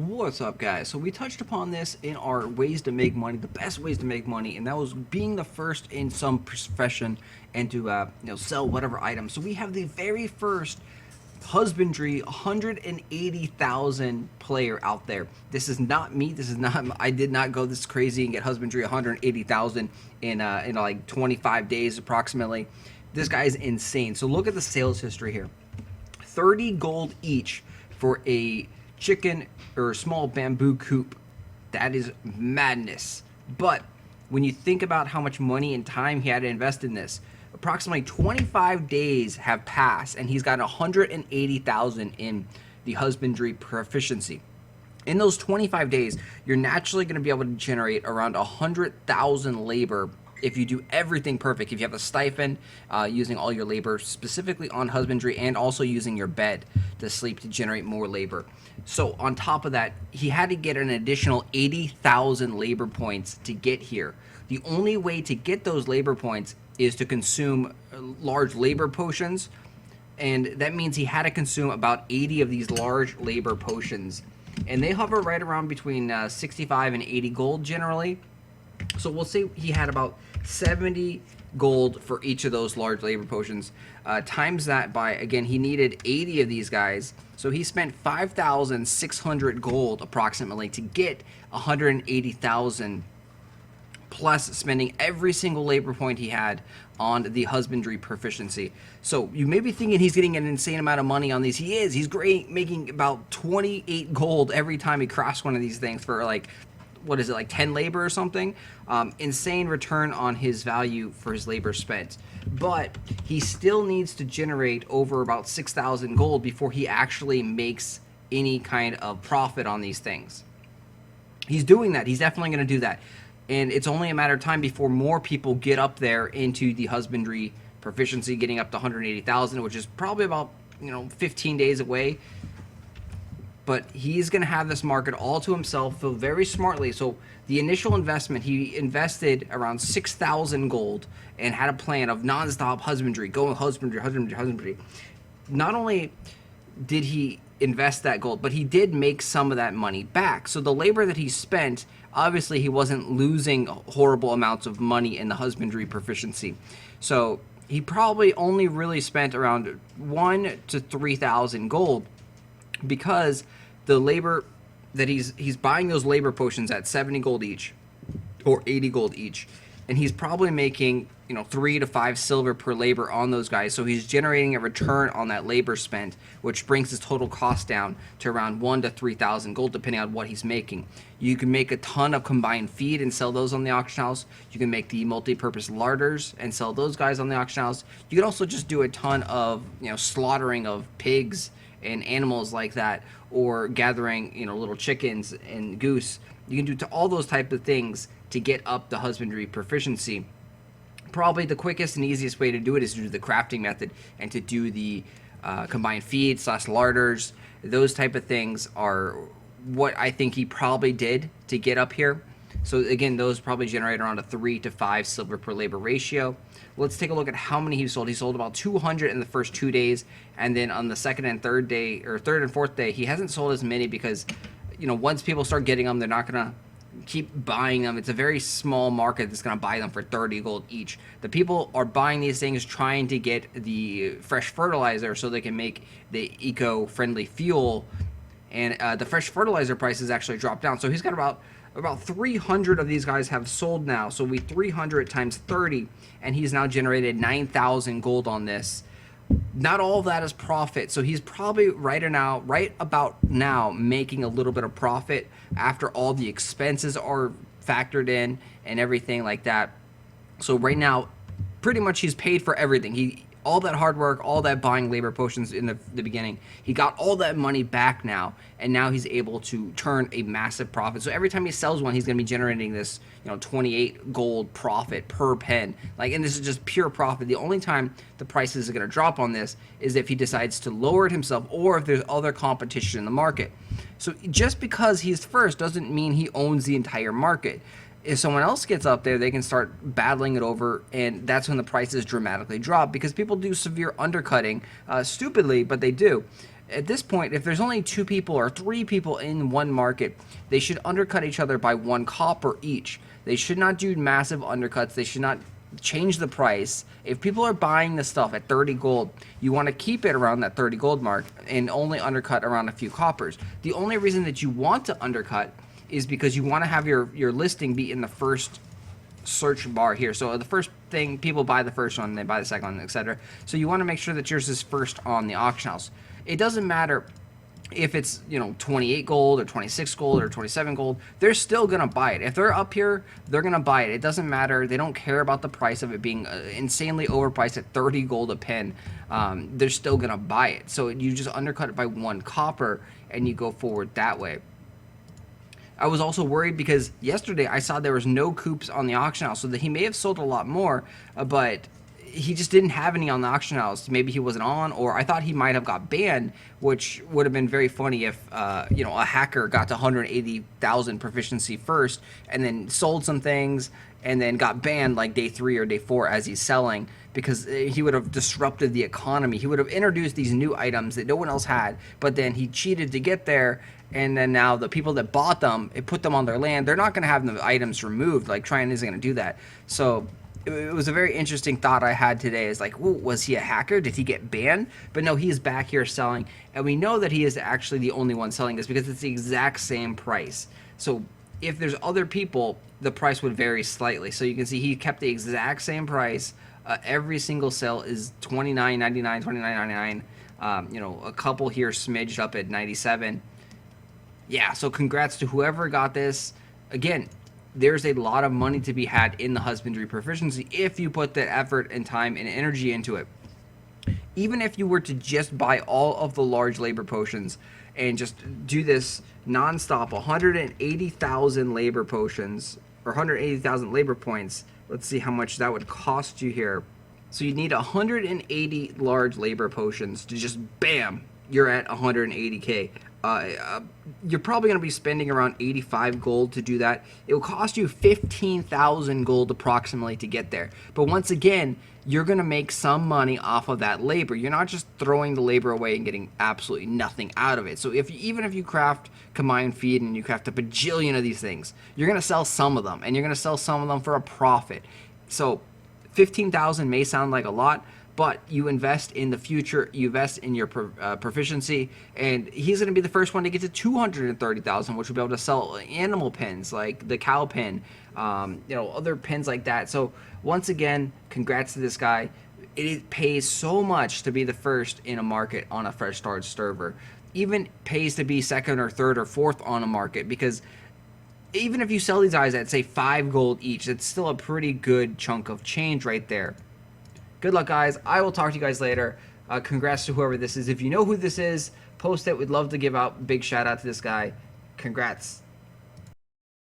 What's up, guys? So we touched upon this in our ways to make money, the best ways to make money, and that was being the first in some profession and to sell whatever item. So we have the very first husbandry 180,000 player out there. This is not me. This is not. I did not go this crazy and get husbandry 180,000 in like 25 days approximately. This guy is insane. So look at the sales history here. 30 gold each for a chicken or small bamboo coop. That is madness. But when you think about how much money and time he had to invest in this, approximately 25 days have passed and he's got 180,000 in the husbandry proficiency. In those 25 days, you're naturally going to be able to generate around 100,000 labor if you do everything perfect. If you have a stipend, using all your labor specifically on husbandry, and also using your bed to sleep to generate more labor. So on top of that, he had to get an additional 80,000 labor points to get here. The only way to get those labor points is to consume large labor potions, and that means he had to consume about 80 of these large labor potions, and they hover right around between 65 and 80 gold generally. So we'll say he had about 70 gold for each of those large labor potions. Times that by, again, he needed 80 of these guys. So he spent 5,600 gold approximately to get 180,000, plus spending every single labor point he had on the husbandry proficiency. So you may be thinking he's getting an insane amount of money on these. He is. He's great, making about 28 gold every time he crafts one of these things for like, what is it, like 10 labor or something. Insane return on his value for his labor spent. But he still needs to generate over about 6,000 gold before he actually makes any kind of profit on these things. He's doing that. He's definitely going to do that. And it's only a matter of time before more people get up there into the husbandry proficiency, getting up to 180,000, which is probably about 15 days away. But he's going to have this market all to himself, so very smartly. So the initial investment, he invested around 6,000 gold and had a plan of nonstop husbandry, going husbandry. Not only did he invest that gold, but he did make some of that money back. So the labor that he spent, obviously he wasn't losing horrible amounts of money in the husbandry proficiency. So he probably only really spent around 1,000 to 3,000 gold, because the labor that he's buying those labor potions at 70 gold each or 80 gold each, and he's probably making 3 to 5 silver per labor on those guys. So he's generating a return on that labor spent, which brings his total cost down to around 1,000 to 3,000 gold, depending on what he's making. You can make a ton of combined feed and sell those on the auction house. You can make the multi-purpose larders and sell those guys on the auction house. You can also just do a ton of slaughtering of pigs and animals like that, or gathering little chickens and goose. You can do to all those type of things to get up the husbandry proficiency. Probably the quickest and easiest way to do it is to do the crafting method and to do the combined feed / larders. Those type of things are what I think he probably did to get up here. So again, those probably generate around a 3 to 5 silver per labor ratio. Let's take a look at how many he sold. He sold about 200 in the first 2 days, and then on the second and third day, or third and fourth day, he hasn't sold as many because, once people start getting them, they're not gonna keep buying them. It's a very small market that's gonna buy them for 30 gold each. The people are buying these things trying to get the fresh fertilizer so they can make the eco-friendly fuel, and the fresh fertilizer prices actually dropped down. So he's got about 300 of these guys have sold now. So 300 times 30, and he's now generated 9,000 gold on this. Not all of that is profit, so he's probably right about now making a little bit of profit after all the expenses are factored in and everything like that. So right now, pretty much he's paid for everything. All that hard work, all that buying labor potions in the beginning, he got all that money back now, and now he's able to turn a massive profit. So every time he sells one, he's going to be generating this 28 gold profit per pen. And this is just pure profit. The only time the prices are going to drop on this is if he decides to lower it himself, or if there's other competition in the market. So just because he's first doesn't mean he owns the entire market. If someone else gets up there, they can start battling it over, and that's when the prices dramatically drop, because people do severe undercutting, stupidly, but they do. at this point, if there's only 2 people or 3 people in one market, they should undercut each other by 1 copper each. They should not do massive undercuts. They should not change the price. If people are buying the stuff at 30 gold, you want to keep it around that 30 gold mark and only undercut around a few coppers. The only reason that you want to undercut is because you want to have your listing be in the first search bar here. So the first thing, people buy the first one, they buy the second one, etc. So you want to make sure that yours is first on the auction house. It doesn't matter if it's 28 gold or 26 gold or 27 gold, they're still gonna buy it. If they're up here, they're gonna buy it. It doesn't matter. They don't care about the price of it being insanely overpriced at 30 gold a pin. They're still gonna buy it. So you just undercut it by 1 copper and you go forward that way. I was also worried because yesterday I saw there was no coops on the auction house, so that he may have sold a lot more, but he just didn't have any on the auction house. Maybe he wasn't on, or I thought he might have got banned, which would have been very funny if a hacker got to 180,000 proficiency first and then sold some things and then got banned like day 3 or day 4 as he's selling, because he would have disrupted the economy. He would have introduced these new items that no one else had, but then he cheated to get there, and then now the people that bought them, it put them on their land, they're not going to have the items removed. Like, Tryon isn't going to do that. So it was a very interesting thought I had today. Is like, well, was he a hacker? Did he get banned? But no, he's back here selling, and we know that he is actually the only one selling this because it's the exact same price. So if there's other people, the price would vary slightly. So you can see he kept the exact same price. Every single sale is $29.99, $29.99. A couple here smidged up at 97. Yeah, so congrats to whoever got this. Again, there's a lot of money to be had in the husbandry proficiency if you put the effort and time and energy into it. Even if you were to just buy all of the large labor potions and just do this nonstop, 180,000 labor potions or 180,000 labor points. Let's see how much that would cost you here. So you need 180 large labor potions to just bam, you're at 180k. You're probably going to be spending around 85 gold to do that. It will cost you 15,000 gold approximately to get there. But once again, you're going to make some money off of that labor. You're not just throwing the labor away and getting absolutely nothing out of it. So even if you craft combined feed and you craft a bajillion of these things, you're going to sell some of them, and you're going to sell some of them for a profit. So 15,000 may sound like a lot, but you invest in the future, you invest in your proficiency, and he's going to be the first one to get to 230,000, which will be able to sell animal pins like the cow pin, other pins like that. So once again, congrats to this guy. It pays so much to be the first in a market on a fresh start server. Even pays to be second or third or fourth on a market, because even if you sell these guys at, say, 5 gold each, it's still a pretty good chunk of change right there. Good luck, guys. I will talk to you guys later. Congrats to whoever this is. If you know who this is, post it. We'd love to give out a big shout out to this guy. Congrats.